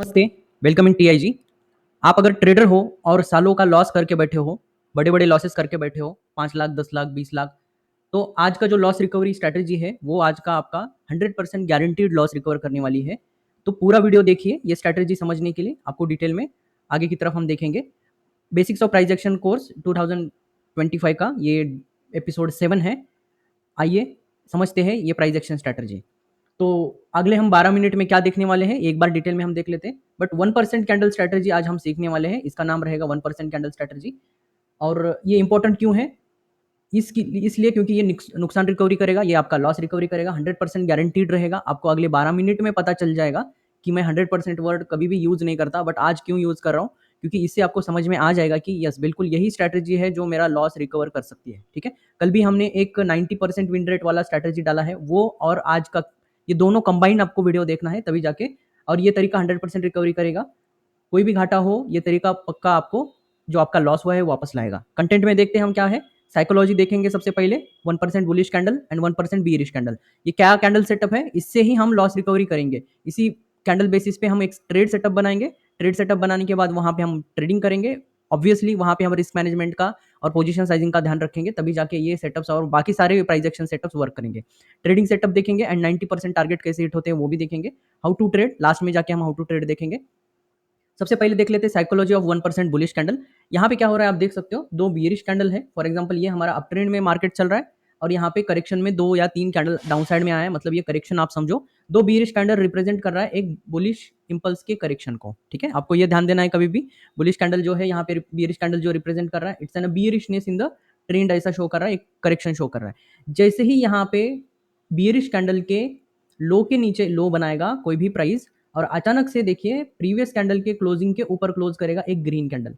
नमस्ते, welcome in TIG. आप अगर ट्रेडर हो और सालों का लॉस करके बैठे हो, बड़े-बड़े लॉसेस करके बैठे हो, 5 लाख, 10 लाख, 20 लाख, तो आज का जो लॉस रिकवरी स्ट्रैटेजी है, वो आज का आपका 100% गारंटीड लॉस रिकवर करने वाली है। तो पूरा वीडियो देखिए, ये स्ट्रैटेजी समझने के लिए आपको डिटेल में आगे की तरफ हम देखेंगे। Basics of price action course 2025 का ये एपिसोड 7 है। आइए समझते हैं ये प्राइस एक्शन स्ट्रैटेजी। तो अगले हम 12 मिनट में क्या देखने वाले हैं, एक बार डिटेल में हम देख लेते हैं। बट 1% कैंडल स्ट्रैटेजी आज हम सीखने वाले हैं। इसका नाम रहेगा 1% कैंडल स्ट्रैटेजी। और ये इंपॉर्टेंट क्यों है? इसकी इसलिए क्योंकि ये नुकसान रिकवरी करेगा, ये आपका लॉस रिकवरी करेगा, 100% गारंटीड रहेगा। आपको अगले 12 मिनट में पता चल जाएगा कि मैं 100% वर्ड कभी भी यूज़ नहीं करता, बट आज क्यों यूज़ कर रहा हूँ, क्योंकि इससे आपको समझ में आ जाएगा कि यस, बिल्कुल यही स्ट्रैटेजी है जो मेरा लॉस रिकवर कर सकती है। ठीक है? कल भी हमने एक 90% विन रेट वाला स्ट्रैटेजी डाला है, वो और आज का ये दोनों कंबाइन आपको वीडियो देखना है तभी जाके, और ये तरीका 100% रिकवरी करेगा। कोई भी घाटा हो, ये तरीका पक्का आपको जो आपका लॉस हुआ है वापस लाएगा। कंटेंट में देखते हैं हम क्या है। साइकोलॉजी देखेंगे सबसे पहले, 1% bullish candle and 1% bearish candle. ये क्या कैंडल सेटअप है, इससे ही हम लॉस रिकवरी करेंगे। इसी कैंडल बेसिस पे हम एक ट्रेड सेटअप बनाएंगे। ट्रेड सेटअप बनाने के बाद वहां पे हम ट्रेडिंग करेंगे। ऑब्वियसली वहां पे हम रिस्क मैनेजमेंट का और पोजीशन साइजिंग का ध्यान रखेंगे, तभी जाके ये सेटअप्स और बाकी सारे प्राइस एक्शन सेटअप्स वर्क करेंगे। ट्रेडिंग सेटअप देखेंगे एंड 90% टारगेट कैसे हिट होते हैं वो भी देखेंगे। हाउ टू ट्रेड, लास्ट में जाके हम हाउ टू ट्रेड देखेंगे। सबसे पहले देख लेते हैं साइकोलॉजी ऑफ 1% बुलिश कैंडल। यहाँ पे क्या हो रहा है आप देख सकते हो, दो बियरिश कैंडल है। फॉर एग्जांपल ये हमारा अप ट्रेंड में मार्केट चल रहा है और यहाँ पे करेक्शन में 2 या 3 कैंडल डाउन साइड में आया है, मतलब ये करेक्शन आप समझो। दो बियरिश कैंडल रिप्रेजेंट कर रहा है एक बुलिश इंपल्स के करेक्शन को। ठीक है, आपको ये ध्यान देना है कभी भी। बुलिश कैंडल जो है यहाँ पे, बियरिश कैंडल जो रिप्रेजेंट कर रहा है, it's an bearishness in the trend, ऐसा शो कर रहा है, एक करेक्शन शो कर रहा है। जैसे ही यहाँ पे बियरिश कैंडल के लो के नीचे लो बनाएगा कोई भी प्राइस, और अचानक से देखिए प्रीवियस कैंडल के क्लोजिंग के ऊपर क्लोज करेगा एक ग्रीन कैंडल,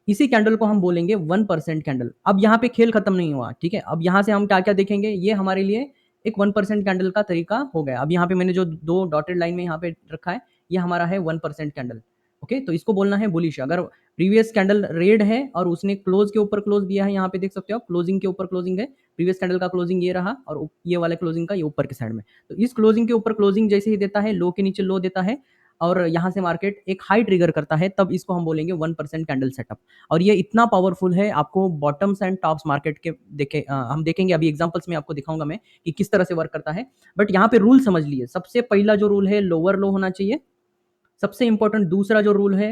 इसी कैंडल को हम बोलेंगे 1% कैंडल। अब यहाँ पे खेल खत्म नहीं हुआ। ठीक है, अब यहाँ से हम क्या क्या देखेंगे, ये हमारे लिए एक 1% कैंडल का तरीका हो गया। अब यहाँ पे मैंने जो दो डॉटेड लाइन में यहाँ पे रखा है, ये हमारा है 1% कैंडल। ओके, तो इसको बोलना है बुलिश। अगर प्रीवियस कैंडल रेड है और उसने क्लोज के ऊपर क्लोज दिया है, यहाँ पे देख सकते हो आप, क्लोजिंग के ऊपर क्लोजिंग है। प्रीवियस कैंडल का क्लोजिंग ये रहा और ये वाले क्लोजिंग का ये ऊपर के साइड में। तो इस क्लोजिंग के ऊपर क्लोजिंग जैसे ही देता है, लो के नीचे लो देता है और यहाँ से मार्केट एक हाई ट्रिगर करता है, तब इसको हम बोलेंगे 1% कैंडल सेटअप। और ये इतना पावरफुल है, आपको बॉटम्स एंड टॉप्स मार्केट के हम देखेंगे अभी एग्जांपल्स में, आपको दिखाऊंगा मैं कि किस तरह से वर्क करता है। बट यहाँ पे रूल समझ लिए। सबसे पहला जो रूल है, लोअर लो होना चाहिए। सबसे इंपॉर्टेंट दूसरा जो रूल है,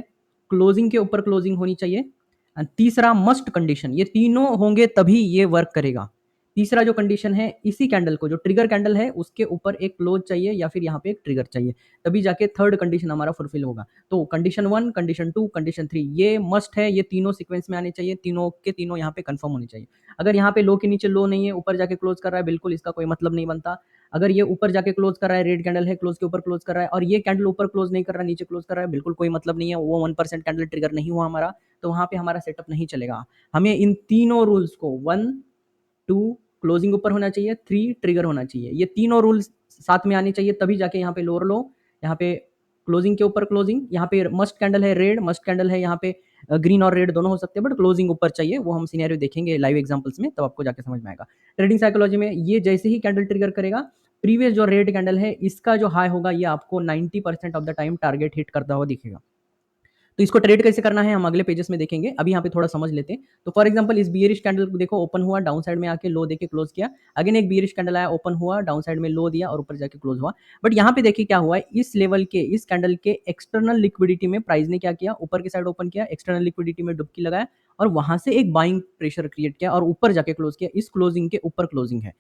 क्लोजिंग के ऊपर क्लोजिंग होनी चाहिए। एंड तीसरा मस्ट कंडीशन, ये तीनों होंगे तभी ये वर्क करेगा। तीसरा जो कंडीशन है, इसी कैंडल को, जो ट्रिगर कैंडल है उसके ऊपर एक क्लोज चाहिए या फिर यहाँ पे एक ट्रिगर चाहिए, तभी जाके थर्ड कंडीशन हमारा फुलफिल होगा। तो कंडीशन 1, कंडीशन 2, कंडीशन 3 ये मस्ट है, ये तीनों सीक्वेंस में आने चाहिए, तीनों के तीनों यहाँ पे कंफर्म होने चाहिए। अगर यहाँ पे लो के नीचे लो नहीं है, ऊपर जाके क्लोज कर रहा है, बिल्कुल इसका कोई मतलब नहीं बनता। अगर ये ऊपर जाके क्लोज कर रहा है, रेड कैंडल है, क्लोज के ऊपर क्लोज कर रहा है, और ये कैंडल ऊपर क्लोज नहीं कर रहा, नीचे क्लोज कर रहा है, बिल्कुल कोई मतलब नहीं है, वो 1% कैंडल ट्रिगर नहीं हुआ हमारा, तो वहां पे हमारा सेटअप नहीं चलेगा। हमें इन तीनों रूल्स को, 1, 2 क्लोजिंग ऊपर होना चाहिए, 3 ट्रिगर होना चाहिए, ये तीनों रूल्स साथ में आने चाहिए, तभी जाके यहाँ पे लोअर लो, यहाँ पे क्लोजिंग के ऊपर क्लोजिंग, यहाँ पे मस्ट कैंडल है रेड, मस्ट कैंडल है यहाँ पे ग्रीन और रेड दोनों हो सकते हैं, बट क्लोजिंग ऊपर चाहिए। वो हम सिनेरियो देखेंगे लाइव एग्जांपल्स में, तब आपको जाके समझ में आएगा। ट्रेडिंग साइकोलॉजी में ये जैसे ही कैंडल ट्रिगर करेगा, प्रीवियस जो रेड कैंडल है इसका जो हाई होगा, ये आपको 90% of the time target hit करता हुआ दिखेगा। तो इसको ट्रेड कैसे करना है हम अगले पेजेस में देखेंगे, अभी यहाँ पे थोड़ा समझ लेते हैं। तो फॉर एग्जांपल इस बियरिश कैंडल को देखो, ओपन हुआ, डाउन साइड में आके लो देके क्लोज किया। अगेन एक बियरिश कैंडल आया, ओपन हुआ, डाउन साइड में लो दिया और ऊपर जाके क्लोज हुआ। बट यहाँ पे देखिए क्या हुआ है, इस लेवल के, इस कैंडल के एक्सटर्नल लिक्विडिटी में प्राइस ने क्या किया, ऊपर की साइड ओपन किया, एक्सटर्नल लिक्विडिटी में डुबकी लगाया और वहां से एक बाइंग प्रेशर क्रिएट किया और ऊपर जाके क्लोज किया। इस क्लोजिंग के ऊपर क्लोजिंग है।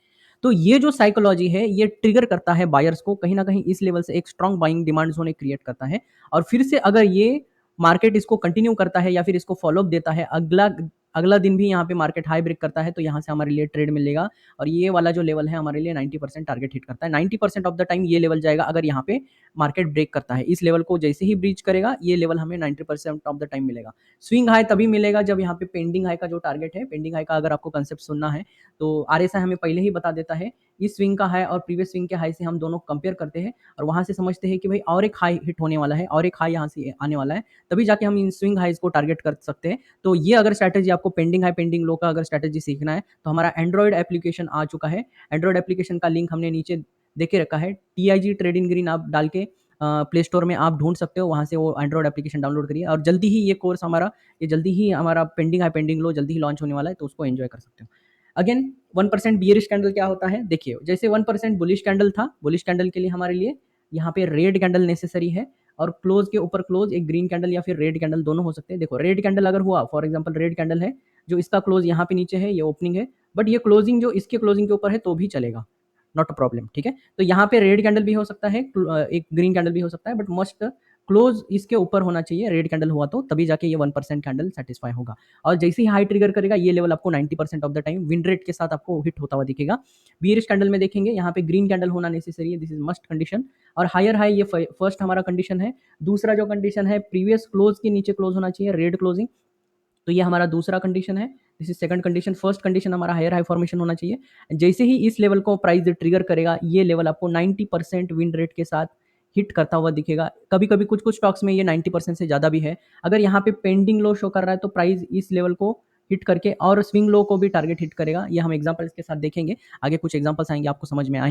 तो ये जो साइकोलॉजी है, ये ट्रिगर करता है बायर्स को, कहीं ना कहीं इस लेवल से एक strong buying demand zone create करता है। और फिर से अगर ये मार्केट इसको कंटिन्यू करता है या फिर इसको फॉलोअप देता है, अगला अगला दिन भी यहाँ पे मार्केट हाई ब्रेक करता है, तो यहाँ से हमारे लिए ट्रेड मिलेगा। और ये वाला जो लेवल है हमारे लिए 90% टारगेट हिट करता है। 90% ऑफ द टाइम ये लेवल जाएगा अगर यहाँ पे मार्केट ब्रेक करता है। इस लेवल को जैसे ही ब्रीच करेगा, ये लेवल हमें 90% ऑफ द टाइम मिलेगा। स्विंग हाई तभी मिलेगा जब यहाँ पे पेंडिंग हाई का जो टारगेट है, पेंडिंग हाई का अगर आपको कंसेप्ट सुनना है तो आरएसआई हमें पहले ही बता देता है। इस स्विंग का हाई और प्रीवियस स्विंग के हाई से हम दोनों कंपेयर करते हैं और वहां से समझते हैं कि भाई और एक हाई हिट होने वाला है, और एक हाई यहाँ से आने वाला है, तभी जाके हम इन स्विंग हाइज को टारगेट कर सकते हैं। तो ये अगर स्ट्रैटेजी आपको पेंडिंग हाई पेंडिंग लो का अगर स्ट्रैटेजी सीखना है, तो हमारा एंड्रॉइड एप्लीकेशन आ चुका है। एंड्रॉइड एप्लीकेशन का लिंक हमने नीचे देके रखा है, टीआईजी ट्रेडिंग ग्रीन आप डाल के प्ले स्टोर में आप ढूंढ सकते हो, वहाँ से वो एंड्रॉइड एप्लीकेशन डाउनलोड करिए और जल्दी ही ये कोर्स हमारा, ये जल्दी ही हमारा पेंडिंग है, पेंडिंग लो जल्दी ही लॉन्च होने वाला है, तो उसको एंजॉय कर सकते हो। अगेन 1% बियरिश कैंडल क्या होता है, देखिए जैसे 1% बुलिश कैंडल था, बुलिश कैंडल के लिए हमारे लिए यहाँ पे रेड कैंडल नेसेसरी है और क्लोज के ऊपर क्लोज एक ग्रीन कैंडल या फिर रेड कैंडल दोनों हो सकते हैं। देखो रेड कैंडल अगर हुआ, फॉर एग्जांपल रेड कैंडल है, जो इसका क्लोज यहाँ पे नीचे है, ये ओपनिंग है, बट ये क्लोजिंग जो इसके क्लोजिंग के ऊपर है तो भी चलेगा, नॉट अ प्रॉब्लम, ठीक है। तो यहाँ पे रेड कैंडल भी हो सकता है, एक ग्रीन कैंडल भी हो सकता है, बट मस्ट क्लोज इसके ऊपर होना चाहिए, रेड कैंडल हुआ तो तभी जाके ये 1% कैंडल सेटिस्फाई होगा। और जैसे ही हाई ट्रिगर करेगा ये लेवल आपको 90% of the time win rate के साथ आपको हिट होता हुआ दिखेगा। बियरिश कैंडल में देखेंगे यहाँ पे ग्रीन कैंडल होना नेसेसरी है, दिस इज मस्ट कंडीशन। और हायर हाई ये फर्स्ट हमारा कंडीशन है। दूसरा जो कंडीशन है प्रीवियस क्लोज के नीचे क्लोज होना चाहिए, रेड क्लोजिंग, तो ये हमारा दूसरा कंडीशन है, this is second condition. First condition हमारा हायर हाई फॉर्मेशन होना चाहिए। जैसे ही इस लेवल को प्राइस ट्रिगर करेगा ये लेवल आपको 90% विन रेट के साथ हिट करता हुआ दिखेगा। कभी कभी कुछ कुछ स्टॉक्स में ये 90% से ज़्यादा भी है। अगर यहाँ पे पेंडिंग लो शो कर रहा है तो प्राइस इस लेवल को हिट करके और स्विंग लो को भी टारगेट हिट करेगा, ये हम एग्जांपल्स के साथ देखेंगे। आगे कुछ एग्जांपल्स आएंगे आपको समझ में आ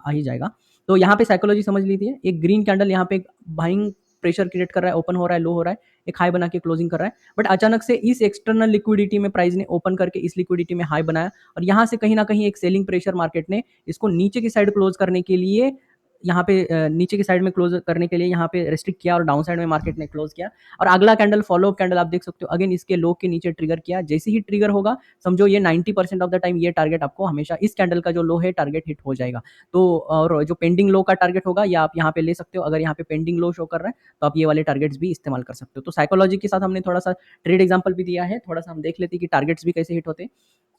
ही जाएगा। तो यहाँ पे साइकोलॉजी समझ लीजिए, एक ग्रीन कैंडल यहाँ पे बाइंग प्रेशर क्रिएट कर रहा है, ओपन हो रहा है, लो हो रहा है, एक हाई बना के क्लोजिंग कर रहा है, बट अचानक से इस एक्सटर्नल लिक्विडिटी में प्राइस ने ओपन करके इस लिक्विडिटी में हाई बनाया और यहाँ से कहीं ना कहीं एक सेलिंग प्रेशर मार्केट ने इसको नीचे की साइड क्लोज करने के लिए, यहाँ पे नीचे की साइड में क्लोज करने के लिए यहाँ पे रेस्ट्रिक्ट किया और डाउन साइड में मार्केट ने क्लोज किया। और अगला कैंडल फॉलो अप कैंडल आप देख सकते हो, अगेन इसके लो के नीचे ट्रिगर किया। जैसे ही ट्रिगर होगा समझो ये 90% ऑफ द टाइम ये टारगेट आपको हमेशा इस कैंडल का जो लो है टारगेट हिट हो जाएगा। तो और जो पेंडिंग लो का टारगेट होगा या आप यहाँ पे ले सकते हो, अगर यहाँ पे पेंडिंग लो शो कर रहा है तो आप ये वाले टारगेट्स भी इस्तेमाल कर सकते हो। तो साइकोलॉजी के साथ हमने थोड़ा सा ट्रेड एग्जाम्पल भी दिया है, थोड़ा सा हम देख लेते हैं कि टारगेट्स भी कैसे हिट होते हैं।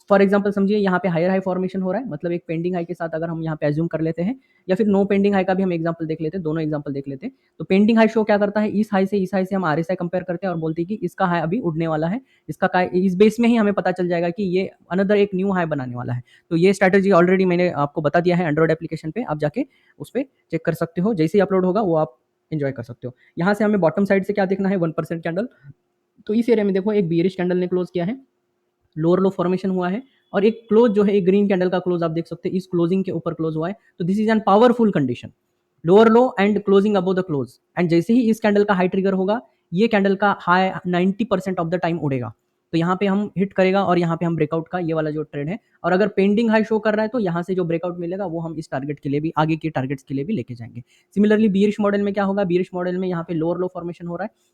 फॉर एग्जाम्पल समझिए यहाँ पे हायर हाई फॉर्मेशन हो रहा है, मतलब एक पेंडिंग हाई के साथ अगर हम यहाँ पे एज्यूम कर लेते हैं, या फिर नो पेंडिंग हाई का भी हम एग्जांपल देख लेते हैं, दोनों एग्जांपल देख लेते हैं। तो पेंडिंग हाई शो क्या करता है, इस हाई से हम आरएसआई कंपेयर करते हैं और बोलते हैं कि इसका हाई अभी उड़ने वाला है, इसका इस बेस में ही हमें पता चल जाएगा कि ये अनदर एक न्यू हाई बनाने वाला है। तो ये स्ट्रैटेजी ऑलरेडी मैंने आपको बता दिया है एंड्रॉइड एप्लीकेशन पे, आप जाके उस पर चेक कर सकते हो, जैसे ही अपलोड होगा वो आप एंजॉय कर सकते हो। यहाँ से हमें बॉटम साइड से क्या देखना है, 1% कैंडल। तो इस एरिया में देखो एक बियरिश कैंडल ने क्लोज किया है, लोअर लो फॉर्मेशन हुआ है और एक क्लोज जो है एक ग्रीन कैंडल का क्लोज आप देख सकते हैं, इस क्लोजिंग के ऊपर क्लोज हुआ है। तो this is an powerful condition, lower low and closing above the close. And जैसे ही इस कैंडल का हाई ट्रिगर होगा ये कैंडल का हाई 90% ऑफ द टाइम उड़ेगा, तो यहाँ पे हम हिट करेगा और यहाँ पे हम ब्रेकआउट का ये वाला जो ट्रेड है, और अगर पेंडिंग हाई शो कर रहा है तो यहाँ से जो ब्रेकआउट मिलेगा वो हम इस टारगेट के लिए भी, आगे के टारगेट्स के लिए भी लेके जाएंगे। सिमिलरली बियरिश मॉडल में क्या होगा, बियरिश मॉडल में यहाँ पे लोअर लो फॉर्मेशन हो रहा है,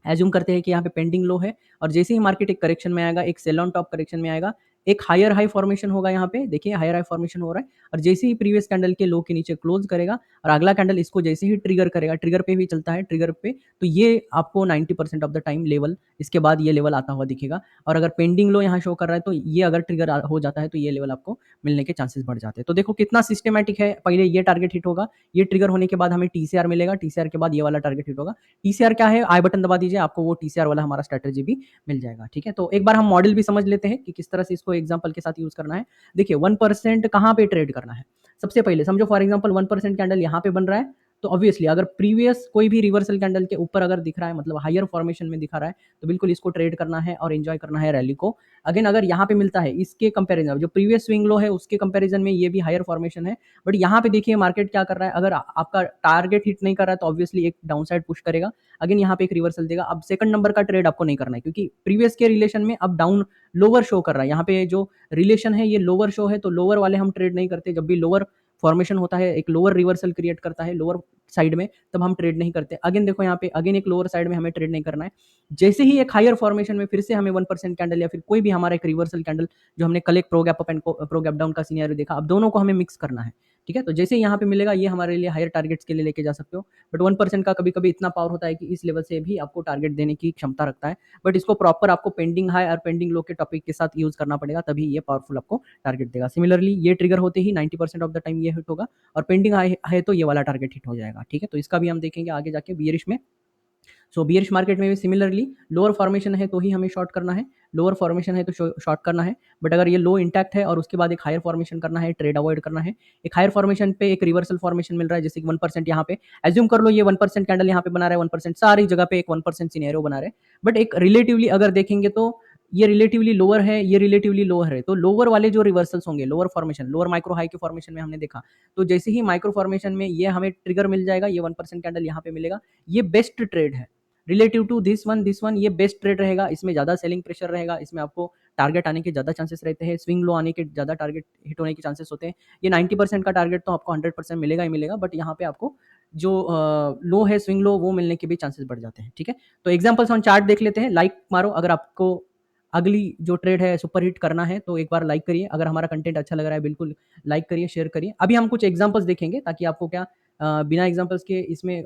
एज्यूम करते हैं कि यहाँ पे पेंडिंग लो है और जैसे ही मार्केट एक करेक्शन में आएगा, एक सेल ऑन टॉप करेक्शन में आएगा, एक हायर हाई फॉर्मेशन होगा, यहाँ पे देखिए हायर हाई फॉर्मेशन हो रहा है और जैसे ही प्रीवियस कैंडल के लो के नीचे क्लोज करेगा और अगला कैंडल इसको जैसे ही ट्रिगर करेगा, ट्रिगर पे भी चलता है, ट्रिगर पे, तो ये आपको 90% ऑफ द टाइम लेवल, इसके बाद ये लेवल आता हुआ दिखेगा। और अगर पेंडिंग लो यहाँ शो कर रहा है तो ये अगर ट्रिगर हो जाता है तो ये लेवल आपको मिलने के चांसेस बढ़ जाते हैं। तो देखो कितना सिस्टमेटिक है, पहले ये टारगेट हिट होगा, ये ट्रिगर होने के बाद हमें टीसीआर मिलेगा, टीसीआर के बाद ये वाला टारगेट हिट होगा। टीसीआर क्या है, आई बटन दबा दीजिए, आपको वो टीसीआर वाला हमारा स्ट्रेटेजी भी मिल जाएगा। ठीक है, तो एक बार हम मॉडल भी समझ लेते हैं कि किस तरह से इसको एग्जांपल के साथ यूज करना है। देखिए 1% कहाँ पे ट्रेड करना है, सबसे पहले समझो फॉर एग्जांपल 1% कैंडल यहाँ पे बन रहा है, तो ऑब्वियसली अगर प्रीवियस कोई भी रिवर्सल कैंडल के ऊपर अगर दिख रहा है, मतलब हायर फॉर्मेशन में दिखा रहा है, तो बिल्कुल इसको ट्रेड करना है और एंजॉय करना है रैली को। अगेन अगर यहाँ पे मिलता है इसके कंपैरिजन, जो प्रीवियस स्विंग लो है उसके कंपैरिजन में ये भी हायर फॉर्मेशन है, बट यहाँ पे देखिए मार्केट क्या कर रहा है, अगर आपका टारगेट हिट नहीं कर रहा है तो ऑब्वियसली एक डाउन साइड पुश करेगा, अगेन यहाँ पे एक रिवर्सल देगा। अब सेकंड नंबर का ट्रेड आपको नहीं करना है क्योंकि प्रीवियस के रिलेशन में अब डाउन लोअर शो कर रहा है, यहाँ पे जो रिलेशन है ये लोअर शो है, तो लोअर वाले हम ट्रेड नहीं करते। जब भी लोअर फॉर्मेशन होता है, एक लोअर रिवर्सल क्रिएट करता है लोअर साइड में, तब हम ट्रेड नहीं करते। अगेन देखो यहाँ पे अगेन एक लोअर साइड में हमें ट्रेड नहीं करना है। जैसे ही एक हायर फॉर्मेशन में फिर से हमें 1% कैंडल या फिर कोई भी हमारा एक रिवर्सल कैंडल, जो हमने कल एक pro gap up and pro gap down का सिनेरियो देखा, अब दोनों को हमें मिक्स करना है। ठीक है, तो जैसे यहाँ पे मिलेगा ये हमारे लिए हायर टारगेट्स के लिए लेके जा सकते हो, बट 1% का कभी कभी इतना पावर होता है कि इस लेवल से भी आपको टारगेट देने की क्षमता रखता है, बट इसको प्रॉपर आपको पेंडिंग हाई और पेंडिंग लो के टॉपिक के साथ यूज करना पड़ेगा, तभी ये पावरफुल आपको टारगेट देगा। सिमिलरली ये ट्रिगर होते ही 90% ऑफ द टाइम ये हिट होगा और पेंडिंग हाई है तो ये वाला टारगेट हिट हो जाएगा। ठीक है, तो इसका भी हम देखेंगे आगे जाके बियरिश में। सो बियरिश मार्केट में भी सिमिलरली लोअर फॉर्मेशन है तो ही हमें शॉर्ट करना है, लोअर फॉर्मेशन है तो शॉर्ट करना है, बट अगर ये लो इंटैक्ट है और उसके बाद एक हायर फॉर्मेशन करना है, ट्रेड अवॉइड करना है। एक हायर फॉर्मेशन पे एक रिवर्सल फॉर्मेशन मिल रहा है, जैसे कि 1% यहाँ पे एज्यूम कर लो, ये 1% कैंडल यहाँ पे बना रहा है, 1% सारी जगह पे एक 1% सिनेरियो बना रहे हैं, बट एक रिलेटिवली अगर देखेंगे तो ये रिलेटिवली लोअर है, ये रिलेटिवली लोअर है, तो लोअर वाले जो रिवर्सल्स होंगे, lower formation, lower micro high के फॉर्मेशन में हमने देखा, तो जैसे ही माइक्रो फॉर्मेशन में ये हमें ट्रिगर मिल जाएगा, ये 1% कैंडल यहाँ पे मिलेगा, ये बेस्ट ट्रेड है रिलेटिव टू दिस वन, ये बेस्ट ट्रेड रहेगा, इसमें ज़्यादा सेलिंग प्रेशर रहेगा, इसमें आपको टारगेट आने के ज़्यादा चांसेस रहते हैं, स्विंग लो आने के ज़्यादा टारगेट हिट होने के चांसेस होते हैं। ये 90% का टारगेट तो आपको 100% मिलेगा ही मिलेगा, बट यहाँ पे आपको जो लो है स्विंग लो, वो मिलने के भी चांसेस बढ़ जाते हैं। ठीक है, तो एग्जाम्पल्स ऑन चार्ट देख लेते हैं। लाइक मारो अगर आपको अगली जो ट्रेड है सुपर हिट करना है, तो एक बार लाइक करिए। अगर हमारा कंटेंट अच्छा लग रहा है बिल्कुल लाइक करिए, शेयर करिए। अभी हम कुछ एग्जांपल्स देखेंगे ताकि आपको क्या बिना एग्जांपल्स के इसमें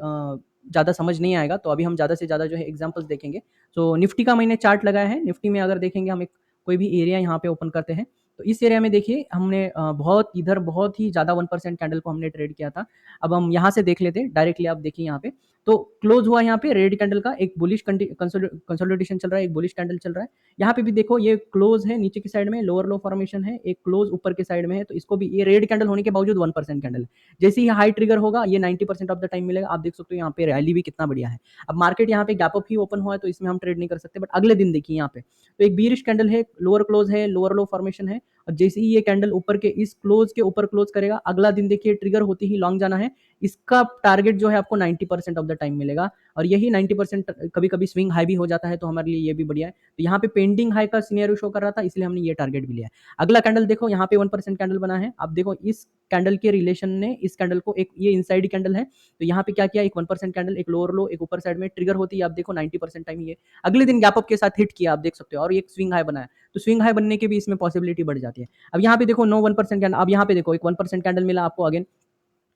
ज़्यादा समझ नहीं आएगा, तो अभी हम ज़्यादा से ज़्यादा जो है एग्जांपल्स देखेंगे। सो निफ्टी का मैंने चार्ट लगाया है। निफ्टी में अगर देखेंगे, हम एक कोई भी एरिया यहाँ पे ओपन करते हैं, तो इस एरिया में देखिए हमने बहुत ही ज़्यादा 1% कैंडल को हमने ट्रेड किया था। अब हम यहाँ से देख लेते हैं डायरेक्टली। आप देखिए यहाँ पे तो क्लोज हुआ यहाँ पे रेड कैंडल का, एक बुलिश कंसोलिडेशन चल रहा है, एक बुलिश कैंडल चल रहा है। यहाँ पे भी देखो ये क्लोज है नीचे की साइड में, लोअर लो फॉर्मेशन है, एक क्लोज ऊपर की साइड में है, तो इसको भी ये रेड कैंडल होने के बावजूद 1% कैंडल है। जैसे ही हाई ट्रिगर होगा, ये 90% ऑफ द टाइम मिलेगा। आप देख सकते हो यहाँ पे रैली भी कितना बढ़िया है। अब मार्केट यहाँ पे गैप अप ही ओपन हुआ है, तो इसमें हम ट्रेड नहीं कर सकते, बट अगले दिन देखिए यहाँ पे तो एक बीरिश कैंडल है, लोअर क्लोज है, लोअर लो फॉर्मेशन है, और जैसे ही ये कैंडल ऊपर के इस क्लोज के ऊपर क्लोज करेगा, अगला दिन देखिए ट्रिगर होती ही लॉन्ग जाना है। इसका टारगेट जो है आपको 90% ऑफ द टाइम मिलेगा, और यही 90% कभी कभी स्विंग हाई भी हो जाता है, तो हमारे लिए ये भी बढ़िया है। तो यहाँ पे पेंडिंग हाई का सिनेरियो शो कर रहा था, इसलिए हमने ये टारगेट भी लिया है। अगला कैंडल देखो, यहाँ पे 1% कैंडल बना है। अब देखो इस कैंडल के रिलेशन ने इस कैंडल को, एक ये इनसाइड कैंडल है, तो यहाँ पे क्या किया, एक 1% कैंडल, एक लोअर लो, एक ऊपर साइड में ट्रिगर होती है। आप देखो 90% टाइम ये अगले दिन गैप अप के साथ हिट किया, आप देख सकते हो, और एक स्विंग हाई बनाया, तो स्विंग हाई बनने की भी इसमें पॉसिबिलिटी बढ़ जाती है। अब यहाँ पे देखो नो 1% कैंडल, अब यहाँ पे देखो एक 1% कैंडल मिला आपको अगेन,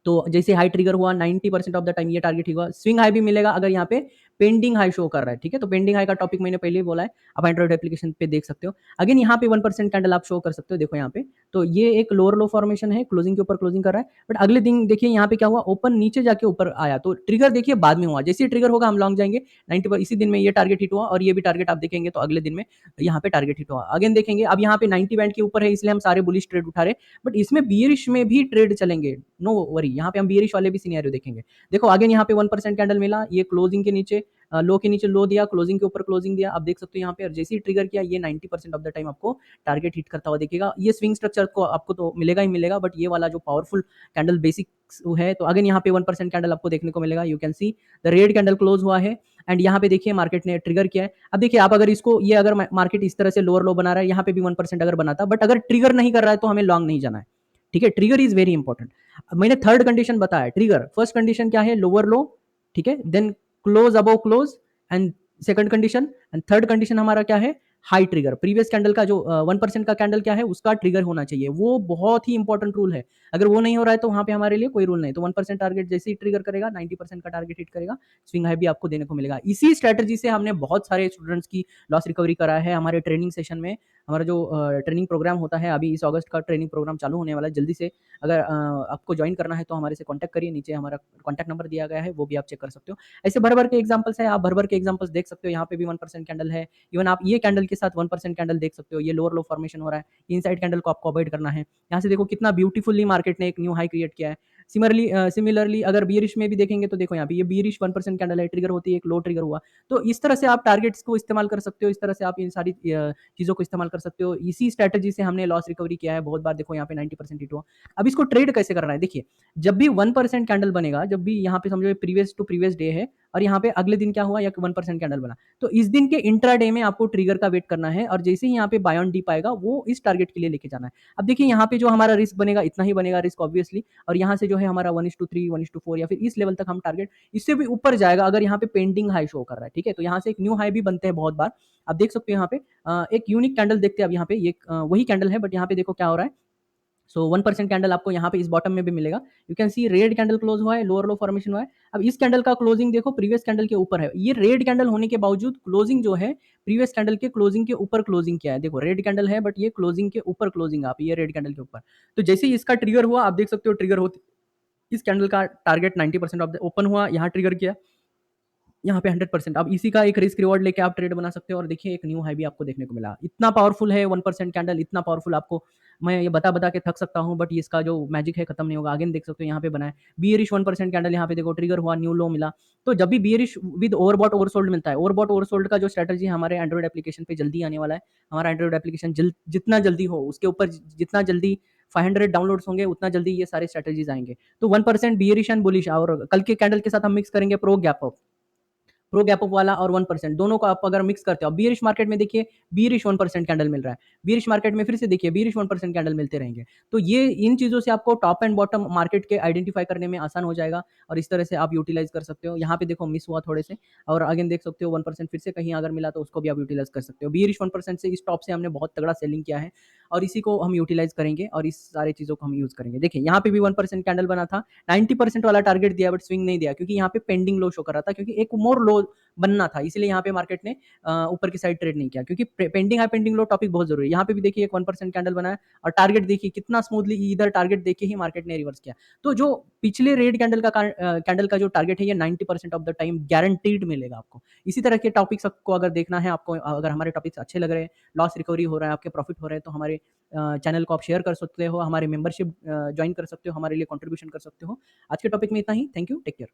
तो जैसे हाई ट्रिगर हुआ 90% ऑफ द टाइम ये टारगेट हुआ, स्विंग हाई भी मिलेगा अगर यहाँ पे पेंडिंग हाई शो कर रहा है। ठीक है, तो पेंडिंग हाई का टॉपिक मैंने पहले ही बोला है, आप एंड्रॉइड एप्लीकेशन पे देख सकते हो। अगेन यहाँ पे 1% कैंडल आप शो कर सकते हो, देखो यहाँ पे, तो ये एक लोअर लो फॉर्मेशन है, क्लोजिंग के ऊपर क्लोजिंग कर रहा है, बट अगले दिन देखिए यहाँ पे क्या हुआ, ओपन नीचे जाके ऊपर आया, तो ट्रिगर देखिए बाद में हुआ, जैसे ट्रिगर होगा हम लॉन्ग जाएंगे 90 पर। इसी दिन में ये टारगेट हिट हुआ, और ये भी टारगेट आप देखेंगे तो अगले दिन में यहाँ पे टारगेट हिट हुआ। अगेन देखेंगे, अब यहाँ पे 90 बैंड के ऊपर है, इसलिए हम सारे बुलिश ट्रेड उठा रहे, बट इसमें बियरिश में भी ट्रेड चलेंगे, नो वरी, यहाँ पे हम बियरिश वाले भी सिनेरियो देखेंगे। देखो अगेन यहाँ पे 1% कैंडल मिला, ये क्लोजिंग के नीचे लो के नीचे लो दिया, क्लोजिंग के ऊपर क्लोजिंग दिया, आप देख सकते हो यहाँ पे, और जैसे ही ट्रिगर किया ये 90% ऑफ द टाइम आपको टारगेट हिट करता हुआ दिखेगा। ये स्विंग स्ट्रक्चर को आपको तो मिलेगा ही मिलेगा, बट ये वाला जो पावरफुल कैंडल बेसिक है, तो अगेन यहाँ पे 1% कैंडल आपको देखने को मिलेगा। You can see the red candle close हुआ है, एंड यहाँ पे देखिए मार्केट ने ट्रिगर किया है। अब देखिए आप अगर इसको, ये अगर मार्केट इस तरह से लोअर लो बना रहा है, यहाँ पे भी 1% अगर बनाता, बट अगर ट्रिगर नहीं कर रहा है तो हमें लॉन्ग नहीं जाना है। ठीक है, ट्रिगर इज वेरी इंपॉर्टेंट। मैंने थर्ड कंडीशन बताया ट्रिगर, फर्स्ट कंडीशन क्या है, लोअर लो, ठीक है, then close above close, and second condition, and third condition हमारा क्या है, हाई ट्रिगर। प्रीवियस कैंडल का जो 1% का कैंडल क्या है, उसका ट्रिगर होना चाहिए, वो बहुत ही इंपॉर्टेंट रूल है। अगर वो नहीं हो रहा है तो वहां पे हमारे लिए कोई रूल नहीं। तो 1% टारगेट जैसे ही ट्रिगर करेगा, 90% का टारगेट हिट करेगा, स्विंग हाई भी आपको देने को मिलेगा। इसी स्ट्रेटजी से हमने बहुत सारे स्टूडेंट्स की लॉस रिकवरी करा है हमारे ट्रेनिंग सेशन में। हमारा जो ट्रेनिंग प्रोग्राम होता है, अभी इस अगस्त का ट्रेनिंग प्रोग्राम चालू होने वाला है जल्दी से। अगर आपको ज्वाइन करना है तो हमारे से कॉन्टैक्ट करिए, नीचे हमारा कॉन्टैक्ट नंबर दिया गया है, वो भी आप चेक कर सकते हो। ऐसे भर भर के एग्जाम्पल्स है, आप भर भर के एग्जाम्पल्स देख सकते हो। यहाँ पे भी 1% कैंडल है, इवन आप ये कैंडल के साथ 1% कैंडल देख सकते हो, ये लोअर लो फॉर्मेशन हो रहा है, इनसाइड कैंडल को आपको अवॉइड करना है। यहाँ से देखो कितना ब्यूटीफुली मार्केट ने एक न्यू हाई क्रिएट किया है। सिमिलरली अगर बियरिश में भी देखेंगे तो देखो यहाँ पे ये बियरिश 1% कैंडल है, ट्रिगर होती है, एक लो ट्रिगर हुआ। तो इस तरह से आप टारगेट्स को इस्तेमाल कर सकते हो, इस तरह से आप इन सारी चीज़ों को इस्तेमाल कर सकते हो। इसी स्ट्रैटेजी से हमने लॉस रिकवरी किया है बहुत बार। देखो यहाँ पे 90% हिट हुआ। अब इसको ट्रेड कैसे करना है, देखिए जब भी 1% कैंडल बनेगा, जब भी यहाँ पे समझो प्रीवियस टू प्रीवियस डे है, और यहाँ पे अगले दिन क्या हुआ, या 1% कैंडल बना, तो इस दिन के इंट्राडे में आपको ट्रिगर का वेट करना है, और जैसे ही यहाँ पे बाय ऑन डीप आएगा, वो इस टारगेट के लिए लेके जाना है। अब देखिए यहाँ पे जो हमारा रिस्क बनेगा, इतना ही बनेगा रिस्क ऑब्वियसली, और यहाँ से जो है हमारा 1:3, 1:4, या फिर इस लेवल तक हम टारगेट, इससे भी ऊपर जाएगा अगर यहाँ पे पेंडिंग हाई शो कर रहा है। ठीक है, तो यहाँ से एक न्यू हाई भी बनते हैं बहुत बार। आप देख सकते हो यहाँ पे एक यूनिक कैंडल देखते हैं। अब यहाँ पे ये वही कैंडल है, बट यहाँ पे देखो क्या हो रहा है। सो 1% कैंडल आपको यहाँ पे इस बॉटम में भी मिलेगा। You can see red candle close हुआ है, लोअर लो फॉर्मेशन हुआ है। अब इस कैंडल का क्लोजिंग देखो प्रीवियस कैंडल के ऊपर है, ये रेड कैंडल होने के बावजूद क्लोजिंग जो है प्रीवियस कैंडल के क्लोजिंग के ऊपर क्लोजिंग किया है। देखो रेड कैंडल है, बट ये क्लोजिंग के ऊपर क्लोजिंग, आप ये रेड कैंडल के ऊपर। तो जैसे ही इसका ट्रिगर हुआ, आप देख सकते हो ट्रिगर होती, इस कैंडल का टारगेट 90% ऑफ द ओपन हुआ, यहाँ ट्रिगर किया, यहाँ पे 100%। अब इसी का एक रिस्क रिवॉर्ड लेके आप ट्रेड बना सकते हो और देखिए एक न्यू हाई भी आपको देखने को मिला। इतना पावरफुल है 1% कैंडल, इतना पावरफुल, आपको मैं ये बता-बता के थक सकता हूँ, बट इसका जो मैजिक है खत्म नहीं होगा। अगेन देख सकते हो यहाँ पे बना है बियरिश 1% कैंडल, यहाँ पे देखो ट्रिगर हुआ, न्यू लो मिला। तो जब भी बियरिश विद ओवरबॉट ओवरसोल्ड मिलता है, ओवरबॉट ओवरसोल्ड का जो स्ट्रैटेजी हमारे एंड्रॉइड एप्लीकेशन पे जल्दी आने वाला है। हमारा एंड्रॉइड एप्लीकेशन जितना जल्दी हो उसके ऊपर जितना जल्दी 500 डाउनलोड्स होंगे उतना जल्दी ये सारे स्ट्रैटेजीज आएंगे। तो 1% बियरिश एंड बुलिश, और कल के कैंडल के साथ हम मिक्स करेंगे प्रो गैप अप वाला और 1%, दोनों को आप अगर मिक्स करते हो, बियरिश मार्केट में देखिए बियरिश 1% कैंडल मिल रहा है, बियरिश मार्केट में फिर से देखिए बियरिश 1% कैंडल मिलते रहेंगे। तो ये इन चीज़ों से आपको टॉप एंड बॉटम मार्केट के आइडेंटिफाई करने में आसान हो जाएगा और इस तरह से आप यूटिलाइज कर सकते हो। यहाँ पे देखो मिस हुआ थोड़े से, और अगेन देख सकते हो 1% फिर से कहीं अगर मिला तो उसको भी आप यूटिलाइज कर सकते हो। बियरिश 1% से इस टॉप से हमने बहुत तगड़ा सेलिंग किया है और इसी को हम यूटिलाइज करेंगे और इस सारी चीज़ों को हम यूज़ करेंगे। देखिए यहाँ पे भी 1% कैंडल बना था, 90% वाला टारगेट दिया बट स्विंग नहीं दिया, क्योंकि यहाँ पे पेंडिंग लो शो कर रहा था, क्योंकि एक मोर लो बनना था, इसलिए यहाँ पे मार्केट ने ऊपर की साइड ट्रेड नहीं किया, क्योंकि पेंडिंग हाई पेंडिंग लो टॉपिक बहुत जरूरी है। यहाँ पे भी देखिए एक 1% कैंडल बना है और टारगेट देखिए कितना स्मूथली इधर टारगेट देके ही मार्केट ने रिवर्स किया। तो जो पिछले रेड कैंडल का जो टारगेट है ये 90% ऑफ द टाइम गारंटीड मिलेगा आपको। इसी तरह के टॉपिक्स को अगर देखना है आपको, अगर हमारे टॉपिक्स अच्छे लग रहे हैं, लॉस रिकवरी हो रहा है, आपके प्रॉफिट हो रहे हैं, तो हमारे चैनल को आप शेयर कर सकते हो, हमारे मेंबरशिप ज्वाइन कर सकते हो, हमारे लिए कंट्रीब्यूशन कर सकते हो। आज के टॉपिक में इतना ही। Thank you, take care.